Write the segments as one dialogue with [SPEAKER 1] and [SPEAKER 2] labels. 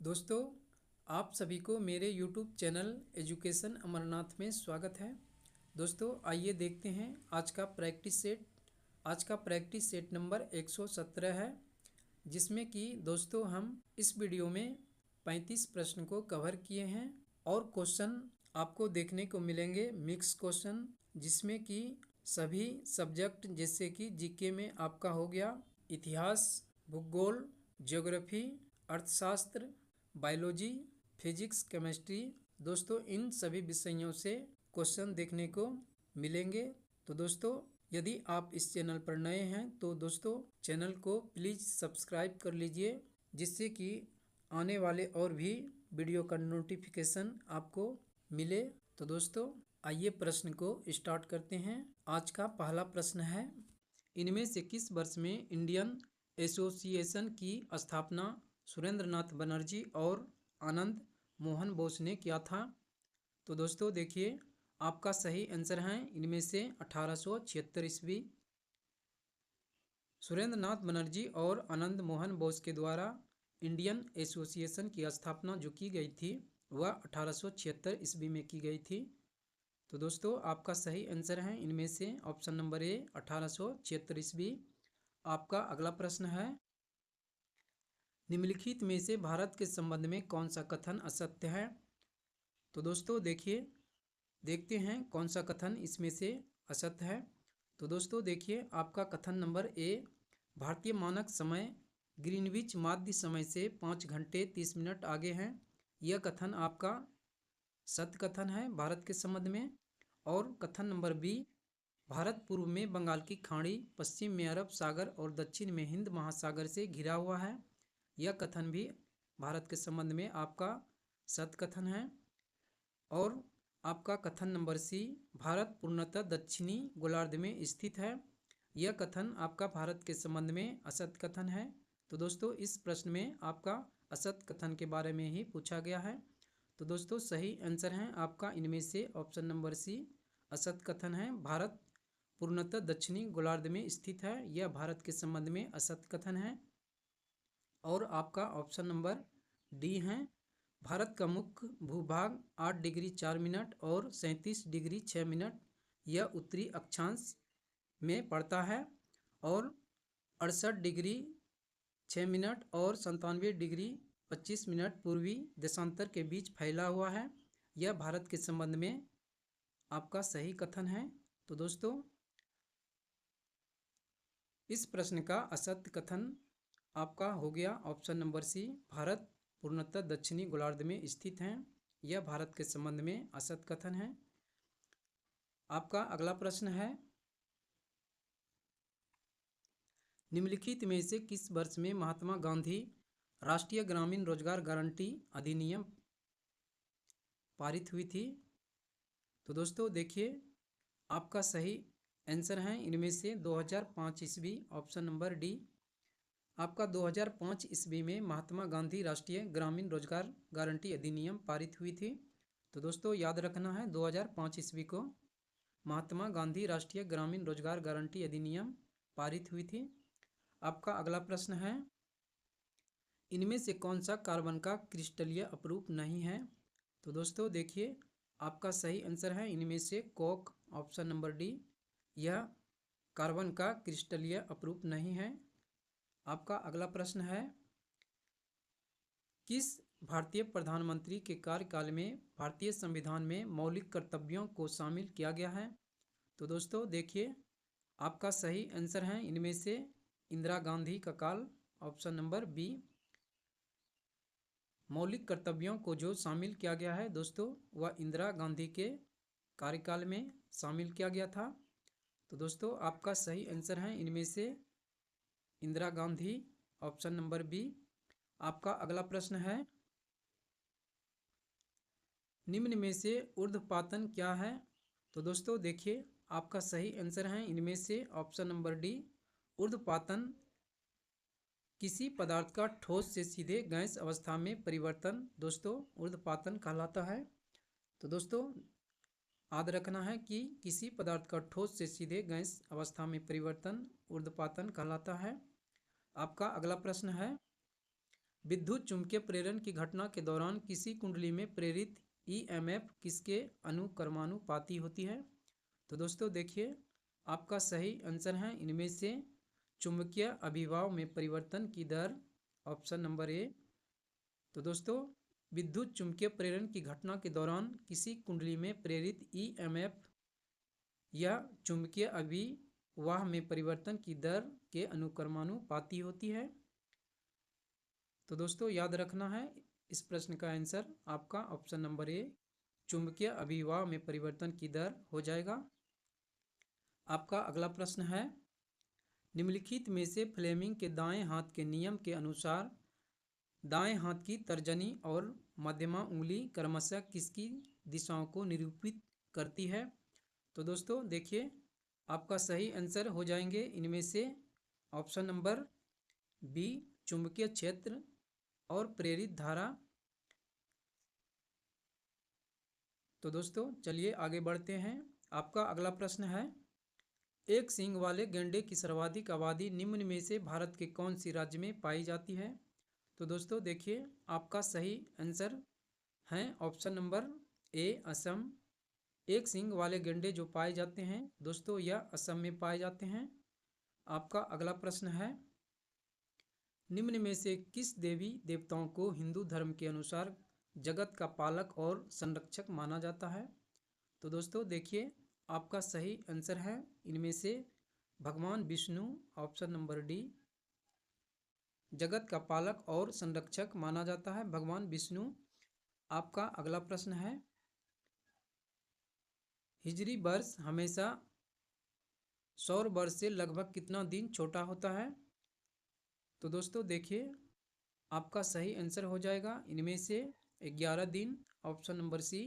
[SPEAKER 1] दोस्तों, आप सभी को मेरे YouTube चैनल एजुकेशन अमरनाथ में स्वागत है। दोस्तों, आइए देखते हैं आज का प्रैक्टिस सेट। आज का प्रैक्टिस सेट नंबर 117 है, जिसमें कि दोस्तों हम इस वीडियो में 35 प्रश्न को कवर किए हैं और क्वेश्चन आपको देखने को मिलेंगे मिक्स क्वेश्चन, जिसमें कि सभी सब्जेक्ट जैसे कि जीके में आपका हो गया इतिहास, भूगोल, ज्योग्राफी, अर्थशास्त्र, बायोलॉजी, फिजिक्स, केमिस्ट्री। दोस्तों, इन सभी विषयों से क्वेश्चन देखने को मिलेंगे। तो दोस्तों, यदि आप इस चैनल पर नए हैं तो दोस्तों चैनल को प्लीज़ सब्सक्राइब कर लीजिए, जिससे कि आने वाले और भी वीडियो का नोटिफिकेशन आपको मिले। तो दोस्तों, आइए प्रश्न को स्टार्ट करते हैं। आज का पहला प्रश्न है, इनमें से किस वर्ष में इंडियन एसोसिएशन की स्थापना सुरेंद्र नाथ बनर्जी और आनंद मोहन बोस ने किया था? तो दोस्तों देखिए, आपका सही आंसर है इनमें से 1876 ईस्वी। सुरेंद्र नाथ बनर्जी और आनंद मोहन बोस के द्वारा इंडियन एसोसिएशन की स्थापना जो की गई थी वह 1876 ईस्वी में की गई थी। तो दोस्तों, आपका सही आंसर है इनमें से ऑप्शन नंबर ए 1876 ईस्वी। आपका अगला प्रश्न है, निम्नलिखित में से भारत के संबंध में कौन सा कथन असत्य है? तो दोस्तों देखिए, देखते हैं कौन सा कथन इसमें से असत्य है। तो दोस्तों देखिए, आपका कथन नंबर ए, भारतीय मानक समय ग्रीनविच माध्य समय से 5 घंटे 30 मिनट आगे है। यह कथन आपका सत्य कथन है भारत के संबंध में। और कथन नंबर बी, भारत पूर्व में बंगाल की खाड़ी, पश्चिम में अरब सागर और दक्षिण में हिंद महासागर से घिरा हुआ है। यह कथन भी भारत के संबंध में आपका सत्य कथन है। और आपका कथन नंबर सी, भारत पूर्णतः दक्षिणी गोलार्ध में स्थित है। यह कथन आपका भारत के संबंध में असत्य कथन है। तो दोस्तों, इस प्रश्न में आपका असत्य कथन के बारे में ही पूछा गया है। तो दोस्तों, सही आंसर है आपका इनमें से ऑप्शन नंबर सी, असत्य कथन है। भारत पूर्णतः दक्षिणी गोलार्ध में स्थित है, यह भारत के संबंध में असत्य कथन है। और आपका ऑप्शन नंबर डी है, भारत का मुख्य भूभाग 8 डिग्री 4 मिनट और 37 डिग्री 6 मिनट यह उत्तरी अक्षांश में पड़ता है, और 68 डिग्री 6 मिनट और 97 डिग्री 25 मिनट पूर्वी देशांतर के बीच फैला हुआ है। यह भारत के संबंध में आपका सही कथन है। तो दोस्तों, इस प्रश्न का असत्य कथन आपका हो गया ऑप्शन नंबर सी, भारत पूर्णतः दक्षिणी गोलार्ध में स्थित है। यह भारत के संबंध में असत्य कथन है। आपका अगला प्रश्न है, निम्नलिखित में से किस वर्ष में महात्मा गांधी राष्ट्रीय ग्रामीण रोजगार गारंटी अधिनियम पारित हुई थी? तो दोस्तों देखिए, आपका सही आंसर है इनमें से 2005 ईस्वी, ऑप्शन नंबर डी। आपका 2005 ईस्वी में महात्मा गांधी राष्ट्रीय ग्रामीण रोजगार गारंटी अधिनियम पारित हुई थी। तो दोस्तों याद रखना है, 2005 ईस्वी को महात्मा गांधी राष्ट्रीय ग्रामीण रोजगार गारंटी अधिनियम पारित हुई थी। आपका अगला प्रश्न है, इनमें से कौन सा कार्बन का क्रिस्टलीय अपरूप नहीं है? तो दोस्तों देखिए, आपका सही आंसर है इनमें से कोक, ऑप्शन नंबर डी। यह कार्बन का क्रिस्टलीय अपरूप नहीं है। आपका अगला प्रश्न है, किस भारतीय प्रधानमंत्री के कार्यकाल में भारतीय संविधान में मौलिक कर्तव्यों को शामिल किया गया है? तो दोस्तों देखिए, आपका सही आंसर है इनमें से इंदिरा गांधी का काल, ऑप्शन नंबर बी। मौलिक कर्तव्यों को जो शामिल किया गया है दोस्तों, वह इंदिरा गांधी के कार्यकाल में शामिल किया गया था। तो दोस्तों, आपका सही आंसर है इनमें से Indira Gandhi, option number B. आपका अगला प्रश्न है, निम्न में से ऊर्ध्वपातन क्या है? तो दोस्तों देखिए, आपका सही आंसर है इनमें से ऑप्शन नंबर डी। ऊर्ध्वपातन किसी पदार्थ का ठोस से सीधे गैस अवस्था में परिवर्तन दोस्तों ऊर्ध्वपातन कहलाता है। तो दोस्तों याद रखना है कि किसी पदार्थ का ठोस से सीधे गैस अवस्था में परिवर्तन ऊर्ध्वपातन कहलाता है। आपका अगला प्रश्न है, विद्युत चुम्बकीय प्रेरण की घटना के दौरान किसी कुंडली में प्रेरित ईएमएफ किसके अनुक्रमानुपाती होती है? तो दोस्तों देखिए, आपका सही आंसर है इनमें से चुंबकीय अभिभाव में परिवर्तन की दर, ऑप्शन नंबर ए। तो दोस्तों, विद्युत चुम्बकीय प्रेरण की घटना के दौरान किसी कुंडली में प्रेरित ईएमएफ या चुंबकीय अभिवाह में परिवर्तन की दर के अनुक्रमानुपाती होती है। तो दोस्तों याद रखना है, इस प्रश्न का आंसर आपका ऑप्शन नंबर ए, चुंबकीय अभिवाह में परिवर्तन की दर हो जाएगा। आपका अगला प्रश्न है, निम्नलिखित में से फ्लेमिंग के दाएं हाथ के नियम के अनुसार दाएं हाथ की तर्जनी और मध्यमा उंगली क्रमशः किसकी दिशाओं को निरूपित करती है? तो दोस्तों देखिए, आपका सही आंसर हो जाएंगे इनमें से ऑप्शन नंबर बी, चुंबकीय क्षेत्र और प्रेरित धारा। तो दोस्तों चलिए आगे बढ़ते हैं। आपका अगला प्रश्न है, एक सींग वाले गैंडे की सर्वाधिक आबादी निम्न में से भारत के कौन सी राज्य में पाई जाती है? तो दोस्तों देखिए, आपका सही आंसर है ऑप्शन नंबर ए, असम। एक सींग वाले गैंडे जो पाए जाते हैं दोस्तों, यह असम में पाए जाते हैं। आपका अगला प्रश्न है, निम्न में से किस देवी देवताओं को हिंदू धर्म के अनुसार जगत का पालक और संरक्षक माना जाता है? तो दोस्तों देखिए, आपका सही आंसर है इनमें से भगवान विष्णु, ऑप्शन नंबर डी। जगत का पालक और संरक्षक माना जाता है भगवान विष्णु। आपका अगला प्रश्न है, हिजरी वर्ष हमेशा सौर वर्ष से लगभग कितना दिन छोटा होता है? तो दोस्तों देखिए, आपका सही आंसर हो जाएगा इनमें से 11 दिन, ऑप्शन नंबर सी।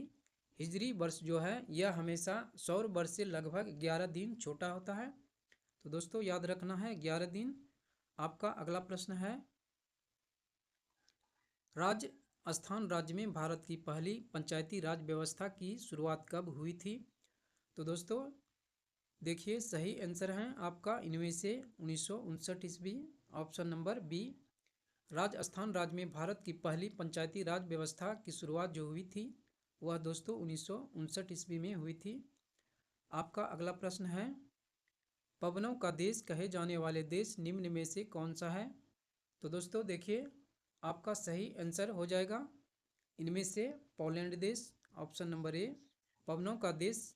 [SPEAKER 1] हिजरी वर्ष जो है यह हमेशा सौर वर्ष से लगभग 11 दिन छोटा होता है। तो दोस्तों याद रखना है 11 दिन। आपका अगला प्रश्न है, राजस्थान राज्य में भारत की पहली पंचायती राज व्यवस्था की शुरुआत कब हुई थी? तो दोस्तों देखिए, सही आंसर है आपका इनमें से 1959 ईस्वी, ऑप्शन नंबर बी। राजस्थान राज्य में भारत की पहली पंचायती राज व्यवस्था की शुरुआत जो हुई थी वह दोस्तों 1959 ईस्वी में हुई थी। आपका अगला प्रश्न है, पवनों का देश कहे जाने वाले देश निम्न में से कौन सा है? तो दोस्तों देखिए, आपका सही आंसर हो जाएगा इनमें से पोलैंड देश, ऑप्शन नंबर ए। पवनों का देश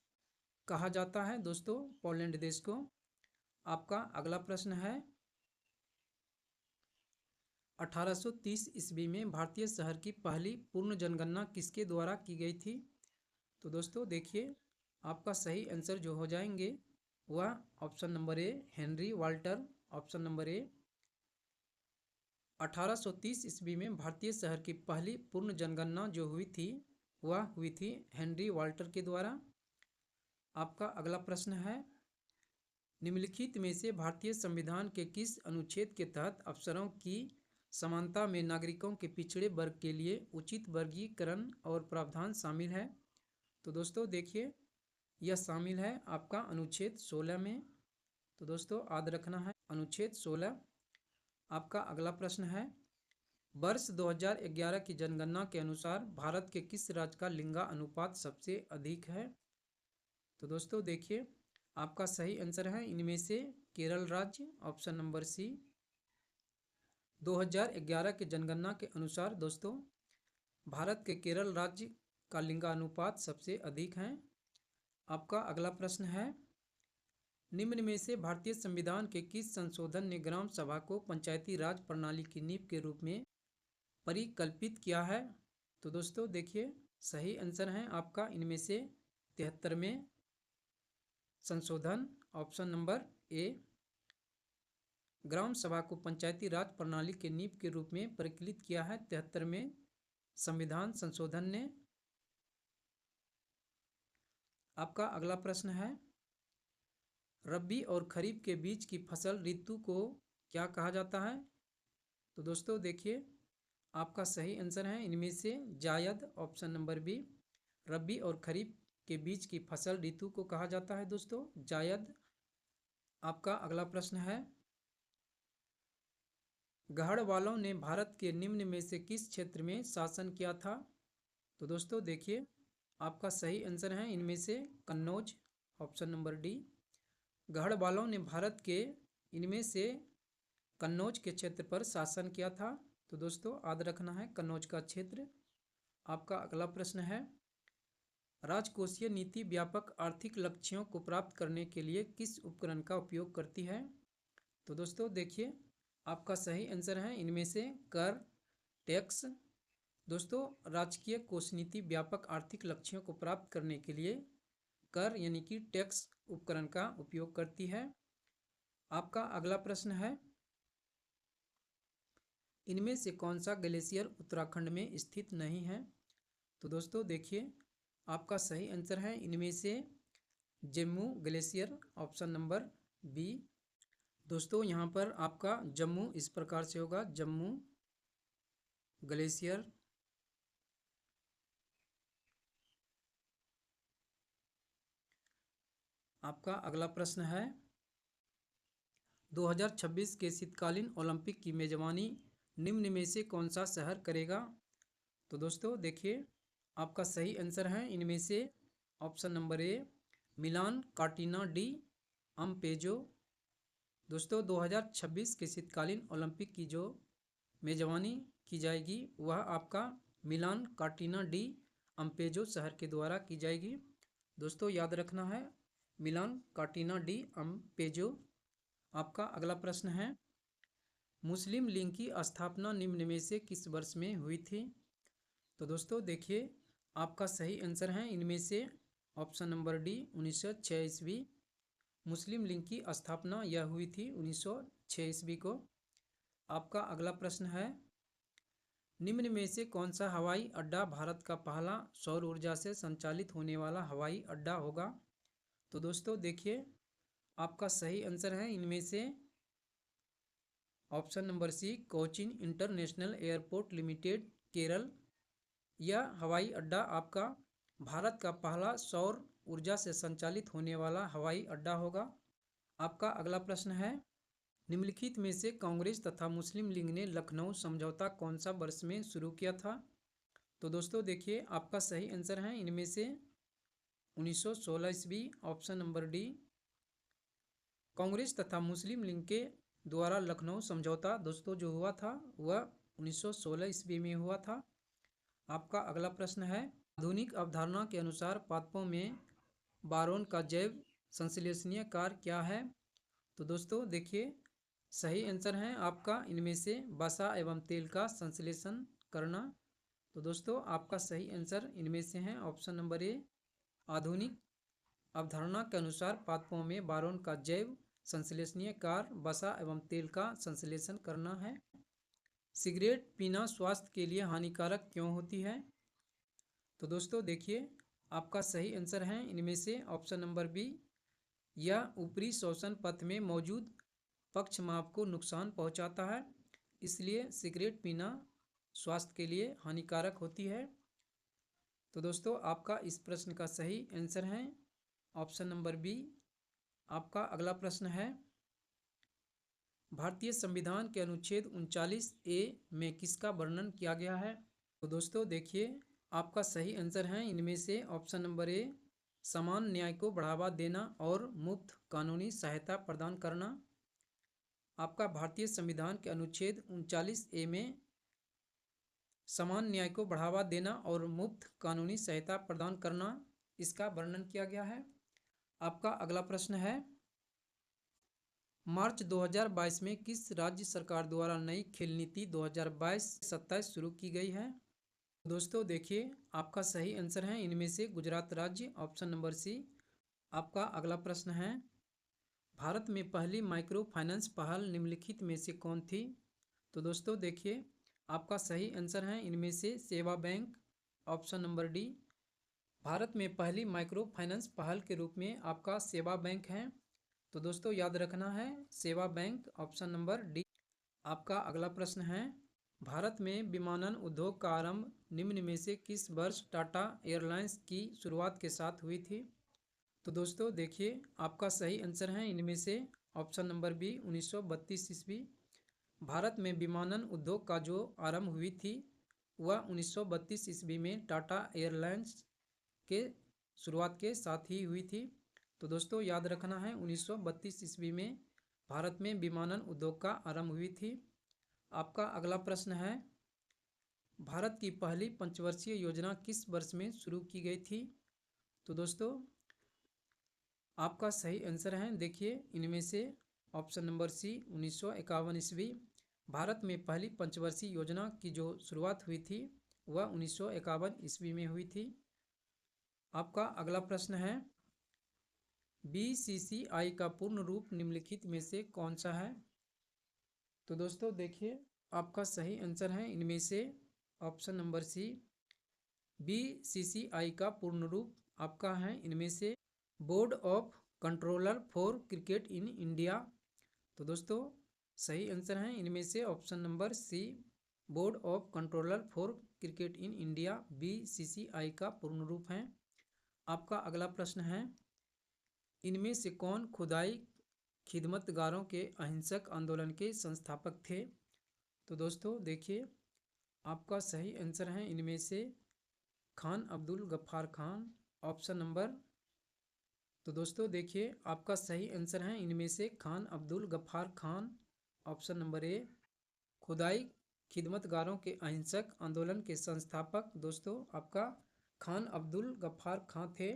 [SPEAKER 1] कहा जाता है दोस्तों पोलैंड देश को। आपका अगला प्रश्न है, 1830 ईस्वी में भारतीय शहर की पहली पूर्ण जनगणना किसके द्वारा की गई थी? तो दोस्तों देखिए, आपका सही आंसर जो हो जाएंगे वह ऑप्शन नंबर ए, हेनरी वाल्टर, ऑप्शन नंबर ए। 1830 ईस्वी में भारतीय शहर की पहली पूर्ण जनगणना जो हुई थी वह हुई थी हेनरी वाल्टर के द्वारा। आपका अगला प्रश्न है, निम्नलिखित में से भारतीय संविधान के किस अनुच्छेद के तहत अफसरों की समानता में नागरिकों के पिछड़े वर्ग के लिए उचित वर्गीकरण और प्रावधान शामिल है? तो दोस्तों देखिए, यह शामिल है आपका अनुच्छेद 16 में। तो दोस्तों याद रखना है अनुच्छेद 16। आपका अगला प्रश्न है, वर्ष 2011 की जनगणना के अनुसार भारत के किस राज्य का लिंगा अनुपात सबसे अधिक है? तो दोस्तों देखिए, आपका सही आंसर है इनमें से केरल राज्य, ऑप्शन नंबर सी। 2011 के जनगणना के अनुसार दोस्तों भारत के केरल राज्य का लिंगानुपात सबसे अधिक है। आपका अगला प्रश्न है, निम्न में से भारतीय संविधान के किस संशोधन ने ग्राम सभा को पंचायती राज प्रणाली की नींव के रूप में परिकल्पित किया है? तो दोस्तों देखिए, सही आंसर है आपका इनमें से 73वें संशोधन, ऑप्शन नंबर ए। ग्राम सभा को पंचायती राज प्रणाली के नींव के रूप में परिकलित किया है 73वें संविधान संशोधन ने। आपका अगला प्रश्न है, रबी और खरीफ के बीच की फसल ऋतु को क्या कहा जाता है? तो दोस्तों देखिए, आपका सही आंसर है इनमें से जायद, ऑप्शन नंबर बी। रबी और खरीफ के बीच की फसल ऋतु को कहा जाता है दोस्तों जायद। आपका अगला प्रश्न है, गढ़वालों ने भारत के निम्न में से किस क्षेत्र में शासन किया था? तो दोस्तों देखिए, आपका सही आंसर है इनमें से कन्नौज, ऑप्शन नंबर डी। गढ़वालों ने भारत के इनमें से कन्नौज के क्षेत्र पर शासन किया था। तो दोस्तों याद रखना है कन्नौज का क्षेत्र। आपका अगला प्रश्न है, राजकोषीय नीति व्यापक आर्थिक लक्ष्यों को प्राप्त करने के लिए किस उपकरण का उपयोग करती है? तो दोस्तों देखिए, आपका सही आंसर है इनमें से कर, टैक्स। दोस्तों राजकीय कोष नीति व्यापक आर्थिक लक्ष्यों को प्राप्त करने के लिए कर यानी कि टैक्स उपकरण का उपयोग करती है। आपका अगला प्रश्न है, इनमें से कौन सा ग्लेशियर उत्तराखंड में स्थित नहीं है? तो दोस्तों देखिए, आपका सही आंसर है इनमें से Jammu glacier, option number B. दोस्तों यहाँ पर आपका जम्मू इस प्रकार से होगा, जम्मू ग्लेशियर। आपका अगला प्रश्न है, 2026 के शीतकालीन ओलंपिक की मेजबानी निम्न में से कौन सा शहर करेगा? तो दोस्तों देखिए, आपका सही आंसर है इनमें से option number A, Milan Cortina d'Ampezzo. दोस्तों 2026 के शीतकालीन ओलंपिक की जो मेजबानी की जाएगी वह आपका मिलान कार्टिना डी अम्पेजो शहर के द्वारा की जाएगी। दोस्तों याद रखना है मिलान कार्टिना डी अम्पेजो। आपका अगला प्रश्न है, मुस्लिम लीग की स्थापना निम्न में से किस वर्ष में हुई थी? तो दोस्तों देखिए, आपका सही आंसर है इनमें से ऑप्शन नंबर डी, 1906 ईस्वी। मुस्लिम लीग की स्थापना यह हुई थी 1906 ईस्वी को। आपका अगला प्रश्न है, निम्न में से कौन सा हवाई अड्डा भारत का पहला सौर ऊर्जा से संचालित होने वाला हवाई अड्डा होगा? तो दोस्तों देखिए, आपका सही आंसर है इनमें से option number C, Cochin International Airport Limited, Kerala. यह हवाई अड्डा आपका भारत का पहला सौर ऊर्जा से संचालित होने वाला हवाई अड्डा होगा। आपका अगला प्रश्न है, निम्नलिखित में से कांग्रेस तथा मुस्लिम लीग ने लखनऊ समझौता कौन सा वर्ष में शुरू किया था? तो दोस्तों देखिए, आपका सही आंसर है इनमें से 1916 ईस्वी, ऑप्शन नंबर डी। कांग्रेस तथा मुस्लिम लीग के द्वारा लखनऊ समझौता दोस्तों जो हुआ था वह 1916 ईस्वी में हुआ था। आपका अगला प्रश्न है, आधुनिक अवधारणा के अनुसार पादपों में बोरोन का जैव संश्लेषणीय कार्य क्या है? तो दोस्तों देखिए, सही आंसर है आपका इनमें से वसा एवं तेल का संश्लेषण करना। तो दोस्तों आपका सही आंसर इनमें से है ऑप्शन नंबर ए, आधुनिक अवधारणा के अनुसार पादपों में बोरोन का जैव संश्लेषणीय कार्य वसा एवं तेल का संश्लेषण करना है। सिगरेट पीना स्वास्थ्य के लिए हानिकारक क्यों होती है? तो दोस्तों देखिए, आपका सही आंसर है इनमें से ऑप्शन नंबर बी, यह ऊपरी श्वसन पथ में मौजूद पक्षमाप को नुकसान पहुंचाता है, इसलिए सिगरेट पीना स्वास्थ्य के लिए हानिकारक होती है। तो दोस्तों आपका इस प्रश्न का सही आंसर है ऑप्शन नंबर बी। आपका अगला प्रश्न है, भारतीय संविधान के अनुच्छेद 39A में किसका वर्णन किया गया है? तो दोस्तों देखिए, आपका सही आंसर है इनमें से ऑप्शन नंबर ए, समान न्याय को बढ़ावा देना और मुफ्त कानूनी सहायता प्रदान करना। आपका भारतीय संविधान के अनुच्छेद 39A में समान न्याय को बढ़ावा देना और मुफ्त कानूनी सहायता प्रदान करना, इसका वर्णन किया गया है। आपका अगला प्रश्न है, मार्च 2022 में किस राज्य सरकार द्वारा नई खेल नीति 2022-27 शुरू की गई है? दोस्तों देखिए, आपका सही आंसर है इनमें से गुजरात राज्य, ऑप्शन नंबर सी। आपका अगला प्रश्न है, भारत में पहली माइक्रो फाइनेंस पहल निम्नलिखित में से कौन थी? तो दोस्तों देखिए, आपका सही आंसर है इनमें से सेवा bank, option number D. Bharat में पहली माइक्रो फाइनेंस पहल के रूप में आपका सेवा बैंक है। तो दोस्तों याद रखना है सेवा बैंक, ऑप्शन नंबर डी। आपका अगला प्रश्न है, भारत में विमानन उद्योग का आरंभ निम्न में से किस वर्ष टाटा एयरलाइंस की शुरुआत के साथ हुई थी? तो दोस्तों देखिए, आपका सही आंसर है इनमें से ऑप्शन नंबर बी, 1932 ईस्वी। भारत में विमानन उद्योग का जो आरंभ हुई थी वह 1932 ईस्वी में टाटा एयरलाइंस के शुरुआत के साथ ही हुई थी। तो दोस्तों याद रखना है 1932 ईस्वी में भारत में विमानन उद्योग का आरंभ हुई थी। आपका अगला प्रश्न है, भारत की पहली पंचवर्षीय योजना किस वर्ष में शुरू की गई थी? तो दोस्तों आपका सही आंसर है, देखिए इनमें से ऑप्शन नंबर सी 1951 ईस्वी। भारत में पहली पंचवर्षीय योजना की जो शुरुआत हुई थी वह 1951 ईस्वी में हुई थी। आपका अगला प्रश्न है, बीसीसीआई का पूर्ण रूप निम्नलिखित में से कौन सा है? तो दोस्तों देखिए आपका सही आंसर है इनमें से ऑप्शन नंबर सी। बीसीसीआई का पूर्ण रूप आपका है इनमें से Board of Controller for Cricket in India. तो दोस्तों सही आंसर है इनमें से option number C, Board of Controller for Cricket in India BCCI का पूर्ण रूप है। आपका अगला प्रश्न है, इनमें से कौन खुदाई खिदमतगारों के अहिंसक आंदोलन के संस्थापक थे? तो दोस्तों देखिए आपका सही आंसर है इनमें से खान अब्दुल गफ्फार खान, ऑप्शन नंबर। तो दोस्तों देखिए आपका सही आंसर है इनमें से Khan Abdul Ghaffar Khan, option number A. खुदाई खिदमतगारों के अहिंसक आंदोलन के संस्थापक दोस्तों आपका खान अब्दुल गफ्फार खान थे।